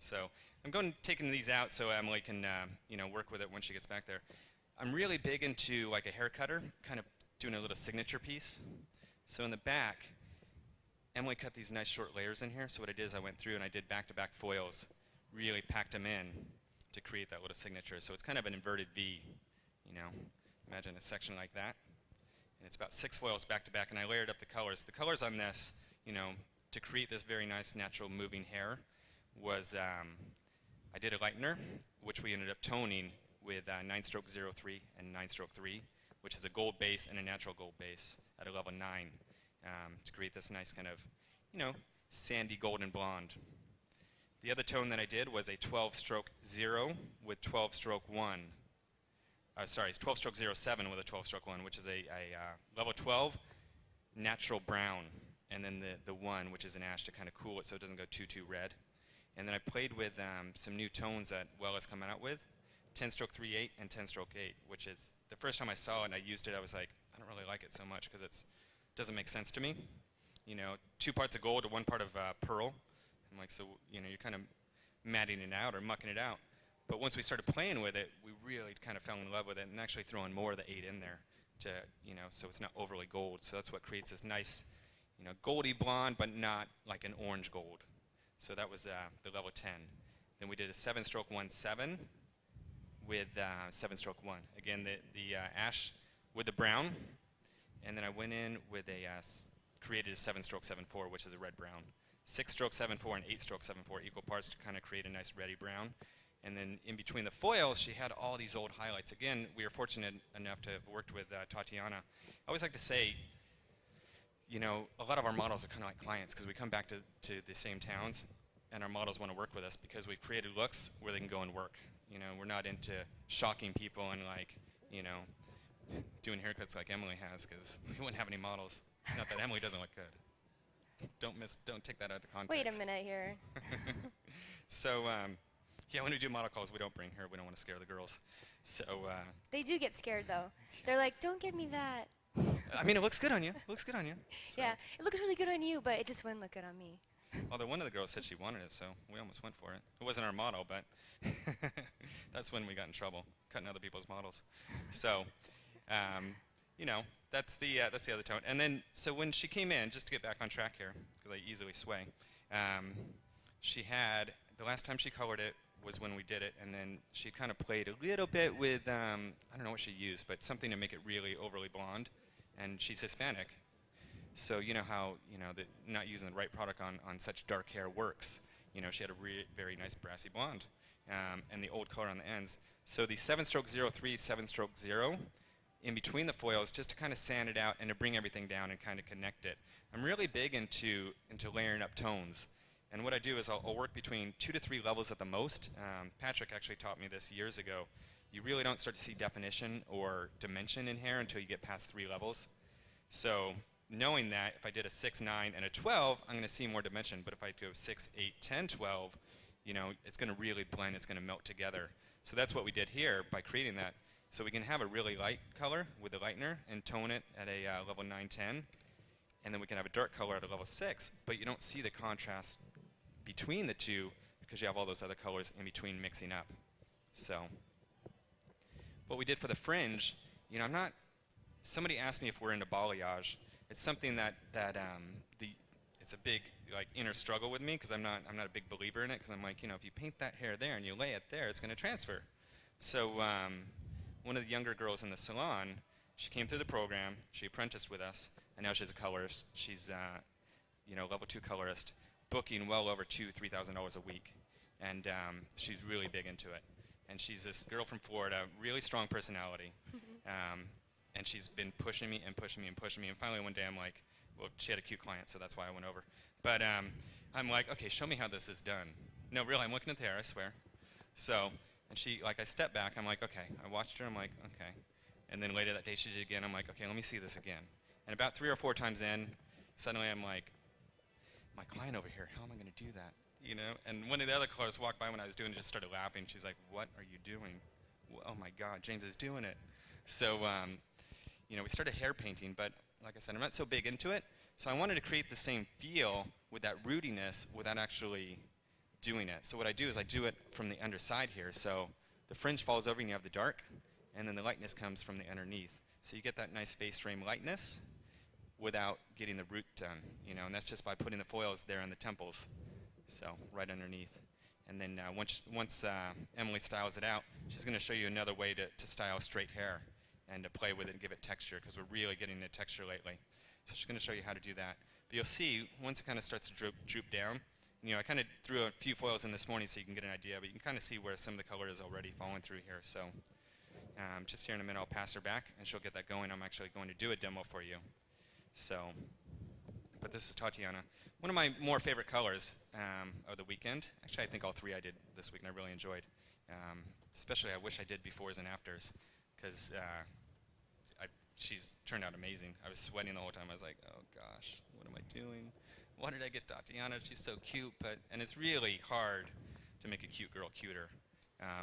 So I'm taking these out so Emily can work with it when she gets back there. I'm really big into like a hair cutter, kind of doing a little signature piece. So in the back, Emily cut these nice short layers in here. So what I did is I went through and I did back-to-back foils, really packed them in to create that little signature. So it's kind of an inverted V, you know. Imagine a section like that. And it's about 6 foils back-to-back, and I layered up the colors. The colors on this, to create this very nice natural moving hair was I did a lightener, which we ended up toning with 9-stroke 03 and 9-stroke 3, which is a gold base and a natural gold base at a level 9 to create this nice kind of, sandy golden blonde. The other tone that I did was a 12-stroke 0 with 12-stroke 1. Sorry, it's 12-stroke 07 with a 12-stroke 1, which is a level 12 natural brown, and then the 1, which is an ash to kind of cool it so it doesn't go too red. And then I played with some new tones that Wella's coming out with, 10-stroke 3/8 and 10-stroke 8, which is, the first time I saw it and I used it, I was like, I don't really like it so much because it doesn't make sense to me. 2 parts of gold to 1 part of pearl. I'm like, so, you're kind of matting it out or mucking it out. But once we started playing with it, we really kind of fell in love with it and actually throwing more of the 8 in there to, so it's not overly gold. So that's what creates this nice, goldy blonde, but not like an orange gold. So that was the level 10. Then we did a 7-stroke 1/7 with 7-stroke 1. Again, the ash with the brown. And then I went in with created a 7-stroke 7/4, which is a red brown. 6-stroke 7/4 and 8-stroke 7/4 equal parts to kind of create a nice reddy brown. And then in between the foils, she had all these old highlights. Again, we were fortunate enough to have worked with Tatiana. I always like to say, a lot of our models are kind of like clients because we come back to the same towns, and our models want to work with us because we've created looks where they can go and work. We're not into shocking people and doing haircuts like Emily has because we wouldn't have any models. Not that Emily doesn't look good. Don't take that out of context. Wait a minute here. So, yeah, when we do model calls, we don't bring her. We don't want to scare the girls. So they do get scared, though. They're like, don't give me that. I mean, it looks good on you. It looks good on you. So. Yeah, it looks really good on you, but it just wouldn't look good on me. Although one of the girls said she wanted it, so we almost went for it. It wasn't our model, but that's when we got in trouble, cutting other people's models. So, that's the other tone. And then, so when she came in, just to get back on track here, because I easily sway, she had, the last time she colored it was when we did it, and then she kind of played a little bit with, I don't know what she used, but something to make it really overly blonde. And she's Hispanic. So you know how, not using the right product on such dark hair works. She had a very nice brassy blonde, and the old color on the ends. So the 7-stroke 03, 7-stroke 0, in between the foils, just to kind of sand it out and to bring everything down and kind of connect it. I'm really big into layering up tones. And what I do is I'll work between 2 to 3 levels at the most. Patrick actually taught me this years ago. You really don't start to see definition or dimension in hair until you get past 3 levels. So knowing that, if I did a 6, 9, and a 12, I'm going to see more dimension. But if I go 6, 8, 10, 12, it's going to really blend. It's going to melt together. So that's what we did here by creating that. So we can have a really light color with a lightener and tone it at a level 9, 10. And then we can have a dark color at a level 6. But you don't see the contrast between the two because you have all those other colors in between mixing up. So what we did for the fringe, somebody asked me if we're into balayage. It's something that it's a big inner struggle with me because I'm not a big believer in it because I'm like, if you paint that hair there and you lay it there, it's going to transfer. So one of the younger girls in the salon, she came through the program, she apprenticed with us, and now she's a colorist. She's level 2 colorist, booking well over $2,000-$3,000 a week, and she's really big into it. And she's this girl from Florida, really strong personality. And she's been pushing me and pushing me and pushing me. And finally one day I'm like, well, she had a cute client, so that's why I went over. But I'm like, okay, show me how this is done. No, really, I'm looking at the hair, I swear. So, and she, I stepped back. I'm like, okay. I watched her. I'm like, okay. And then later that day she did it again. I'm like, okay, let me see this again. And about 3 or 4 times in, suddenly I'm like, my client over here, how am I going to do that? And one of the other colors walked by when I was doing it, just started laughing. She's like, what are you doing? Oh my God, James is doing it. So, we started hair painting, but like I said, I'm not so big into it. So I wanted to create the same feel with that rootiness without actually doing it. So what I do is I do it from the underside here. So the fringe falls over and you have the dark, and then the lightness comes from the underneath. So you get that nice face frame lightness without getting the root done, you know, and that's just by putting the foils there on the temples, so right underneath. And then once Emily styles it out, she's going to show you another way to style straight hair and to play with it and give it texture, because we're really getting the texture lately. So she's going to show you how to do that. But you'll see, once it kind of starts to droop down, you know, I kind of threw a few foils in this morning so you can get an idea, but you can kind of see where some of the color is already falling through here. So just here in a minute, I'll pass her back, and she'll get that going. I'm actually going to do a demo for you. So, but this is Tatiana. One of my more favorite colors of the weekend. Actually, I think all three I did this week, and I really enjoyed. Especially, I wish I did befores and afters, because she's turned out amazing. I was sweating the whole time. I was like, oh gosh, what am I doing? Why did I get Tatiana? She's so cute, and it's really hard to make a cute girl cuter.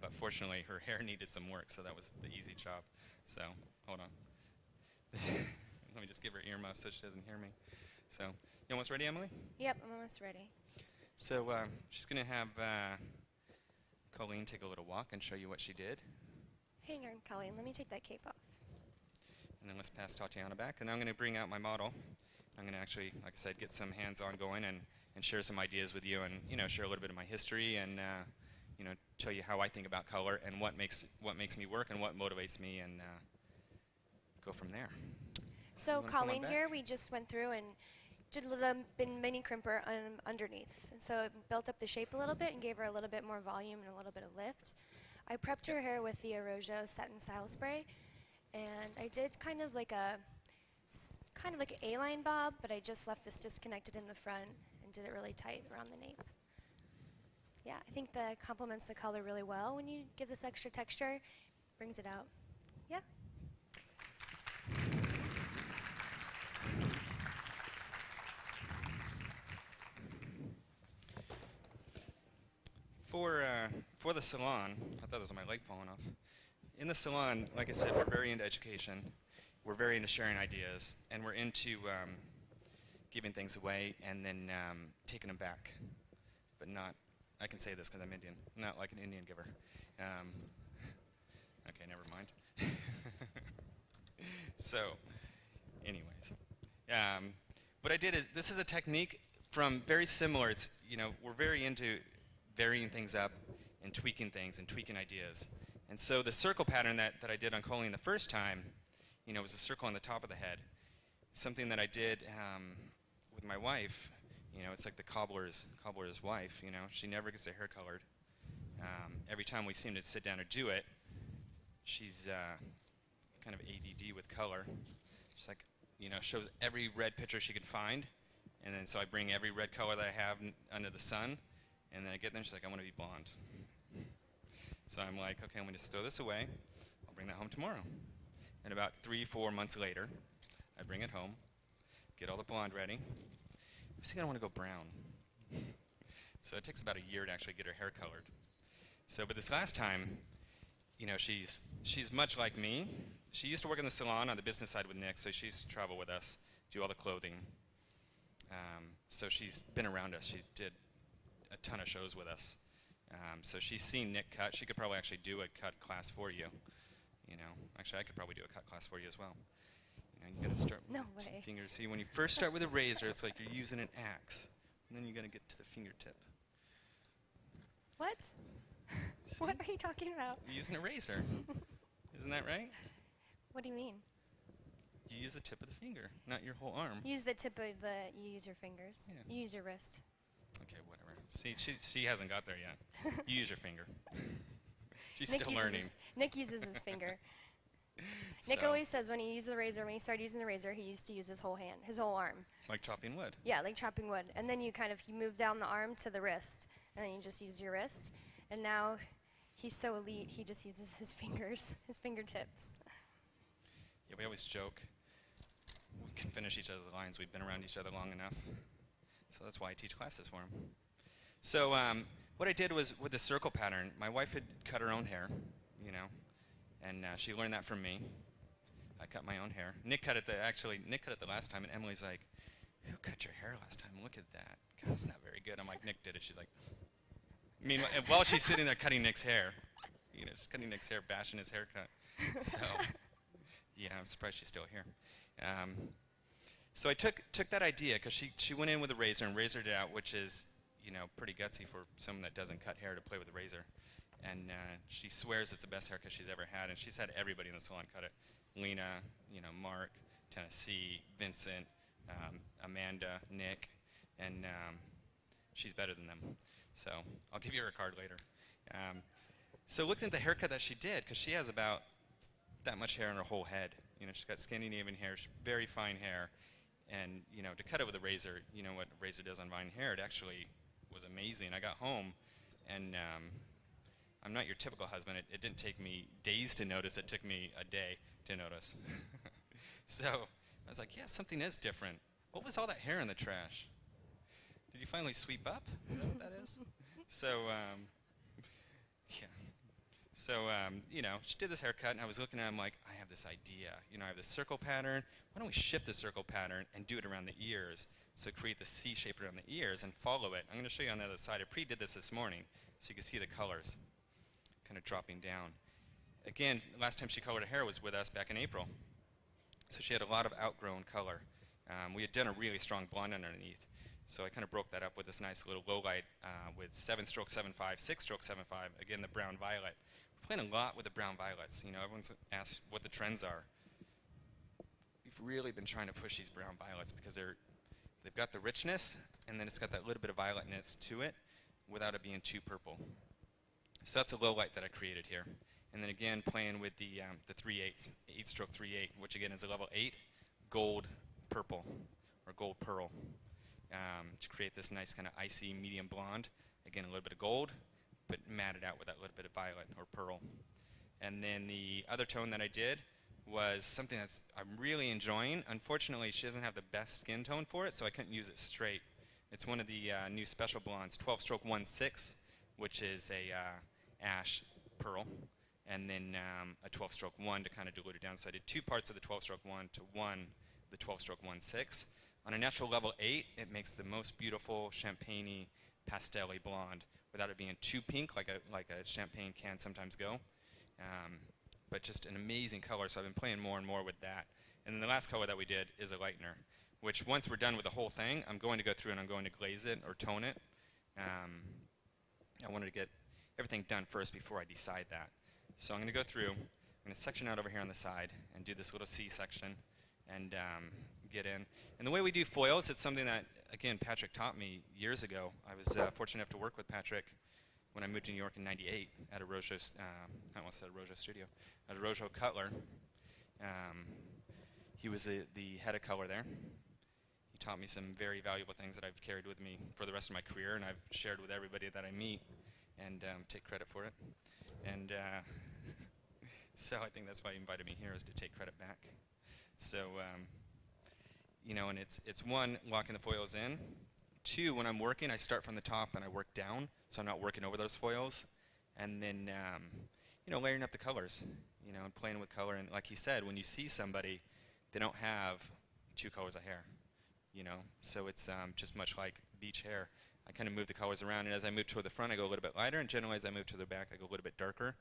But fortunately, her hair needed some work, so that was the easy job. So, hold on. Let me just give her earmuffs so she doesn't hear me. So, you almost ready, Emily? Yep, I'm almost ready. So, she's going to have Colleen take a little walk and show you what she did. Hang on, Colleen. Let me take that cape off. And then let's pass Tatiana back. And I'm going to bring out my model. I'm going to actually, like I said, get some hands-on going and share some ideas with you and, you know, share a little bit of my history and, you know, tell you how I think about color and what makes me work and what motivates me, and go from there. So Colleen here, we just went through and did the mini crimper underneath. And so it built up the shape a little bit and gave her a little bit more volume and a little bit of lift. I prepped her hair with the Arrojo Satin Style Spray, and I did kind of like an A-line bob, but I just left this disconnected in the front and did it really tight around the nape. Yeah, I think that complements the color really well when you give this extra texture, brings it out. Yeah. For the salon, I thought that was my leg falling off. In the salon, like I said, we're very into education. We're very into sharing ideas, and we're into giving things away and then taking them back, but not. I can say this because I'm Indian, not like an Indian giver. Okay, never mind. So, anyways, what I did is, this is a technique from very similar. It's, you know, we're very into varying things up and tweaking things and tweaking ideas. And so the circle pattern that I did on Colleen the first time, you know, was a circle on the top of the head. Something that I did with my wife. You know, it's like the cobbler's wife, you know. She never gets her hair colored. Every time we seem to sit down to do it, she's kind of ADD with color. She's like, you know, shows every red picture she can find. And then so I bring every red color that I have under the sun. And then I get there and she's like, I want to be blonde. So I'm like, okay, I'm going to just throw this away. I'll bring that home tomorrow. And about 3-4 months later, I bring it home, get all the blonde ready. I was thinking I want to go brown. So it takes about a year to actually get her hair colored. So, but this last time, you know, she's much like me. She used to work in the salon on the business side with Nick, so she used to travel with us, do all the clothing. So she's been around us. She did a ton of shows with us. So she's seen Nick cut. She could probably actually do a cut class for you. You know, actually, I could probably do a cut class for you as well. You know, you got to start with the fingers. See, when you first start with a razor, it's like you're using an axe, and then you got to get to the fingertip. What? See? What are you talking about? You're using a razor. Isn't that right? What do you mean? You use the tip of the finger, not your whole arm. Use the tip of you use your fingers. Yeah. You use your wrist. Okay, whatever. See, she hasn't got there yet. You use your finger. She's Nick still learning. Nick uses his finger. Nick always says when he uses the razor, when he started using the razor, he used to use his whole hand, his whole arm. Like chopping wood. Yeah, like chopping wood. And then you move down the arm to the wrist, and then you just use your wrist. And now he's so elite, he just uses his fingers, his fingertips. Yeah, we always joke. We can finish each other's lines. We've been around each other long enough. So that's why I teach classes for him. So what I did was with the circle pattern, my wife had cut her own hair, you know, and she learned that from me. I cut my own hair. Nick cut it the last time, and Emily's like, who cut your hair last time? Look at that. God, it's not very good. I'm like, Nick did it. She's like, I mean, while she's sitting there cutting Nick's hair, just cutting Nick's hair, bashing his haircut. So, yeah, I'm surprised she's still here. So I took that idea, because she went in with a razor and razored it out, which is, pretty gutsy for someone that doesn't cut hair to play with a razor. And she swears it's the best haircut she's ever had, and she's had everybody in the salon cut it. Lena, Mark, Tennessee, Vincent, Amanda, Nick, and she's better than them. So I'll give you her card later. So looking at the haircut that she did, because she has about that much hair in her whole head. She's got Scandinavian hair, very fine hair. And, to cut it with a razor, what a razor does on fine hair, it actually was amazing. I got home, and I'm not your typical husband. It didn't take me days to notice. It took me a day to notice. So I was like, yeah, something is different. What was all that hair in the trash? Did you finally sweep up? You know what that is? So, yeah. So, she did this haircut, and I was looking at it, I'm like, I have this idea. I have this circle pattern. Why don't we shift the circle pattern and do it around the ears? So create the C shape around the ears and follow it. I'm going to show you on the other side. I pre-did this morning, so you can see the colors kind of dropping down. Again, last time she colored her hair was with us back in April. So she had a lot of outgrown color. We had done a really strong blonde underneath. So I kind of broke that up with this nice little low light with 7-stroke 7.5, 6-stroke 7.5, again the brown violet. We're playing a lot with the brown violets. Everyone's asked what the trends are. We've really been trying to push these brown violets because they've got the richness, and then it's got that little bit of violetness to it without it being too purple. So that's a low light that I created here. And then again, playing with the 3/8, 8-stroke 3/8, which again is a level 8 gold purple or gold pearl, to create this nice kind of icy medium blonde. Again, a little bit of gold, but matted out with that little bit of violet or pearl. And then the other tone that I did was something I'm really enjoying. Unfortunately, she doesn't have the best skin tone for it, so I couldn't use it straight. It's one of the new special blondes, 12-stroke 1.6, which is a ash pearl, and then a 12-stroke 1 to kind of dilute it down. So I did 2 parts of the 12-stroke 1 to 1, the 12-stroke 1.6. On a natural level 8, it makes the most beautiful champagne-y, pastel-y blonde without it being too pink like a champagne can sometimes go. But just an amazing color, so I've been playing more and more with that. And then the last color that we did is a lightener, which once we're done with the whole thing, I'm going to go through and I'm going to glaze it or tone it. I wanted to get everything done first before I decide that. So I'm going to go through, I'm going to section out over here on the side and do this little C section and get in. And the way we do foils, it's something that, again, Patrick taught me years ago. I was fortunate enough to work with Patrick when I moved to New York in '98 at Arrojo, I almost said Arrojo Studio, at Arrojo Cutler. He was the head of color there. He taught me some very valuable things that I've carried with me for the rest of my career, and I've shared with everybody that I meet, and take credit for it. And so I think that's why he invited me here, is to take credit back. So, and it's one, locking the foils in. 2, when I'm working, I start from the top and I work down, so I'm not working over those foils. And then, layering up the colors, and playing with color. And like he said, when you see somebody, they don't have 2 colors of hair, So it's just much like beach hair. I kind of move the colors around, and as I move toward the front, I go a little bit lighter, and generally as I move to the back, I go a little bit darker.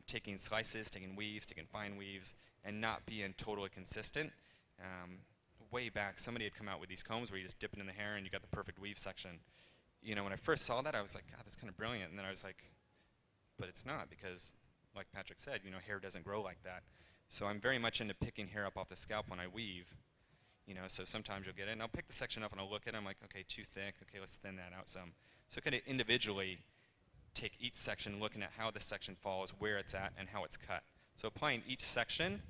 Taking slices, taking weaves, taking fine weaves, and not being totally consistent. Way back, somebody had come out with these combs where you just dip it in the hair and you got the perfect weave section. When I first saw that, I was like, God, that's kind of brilliant. And then I was like, but it's not, because like Patrick said, hair doesn't grow like that. So I'm very much into picking hair up off the scalp when I weave. So sometimes you'll get it, and I'll pick the section up and I'll look at it, I'm like, okay, too thick, okay, let's thin that out some. So kind of individually take each section, looking at how the section falls, where it's at, and how it's cut. So applying each section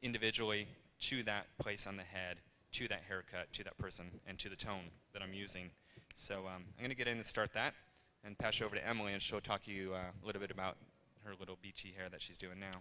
individually to that place on the head, to that haircut, to that person, and to the tone that I'm using. So I'm going to get in and start that, and pass you over to Emily, and she'll talk to you a little bit about her little beachy hair that she's doing now.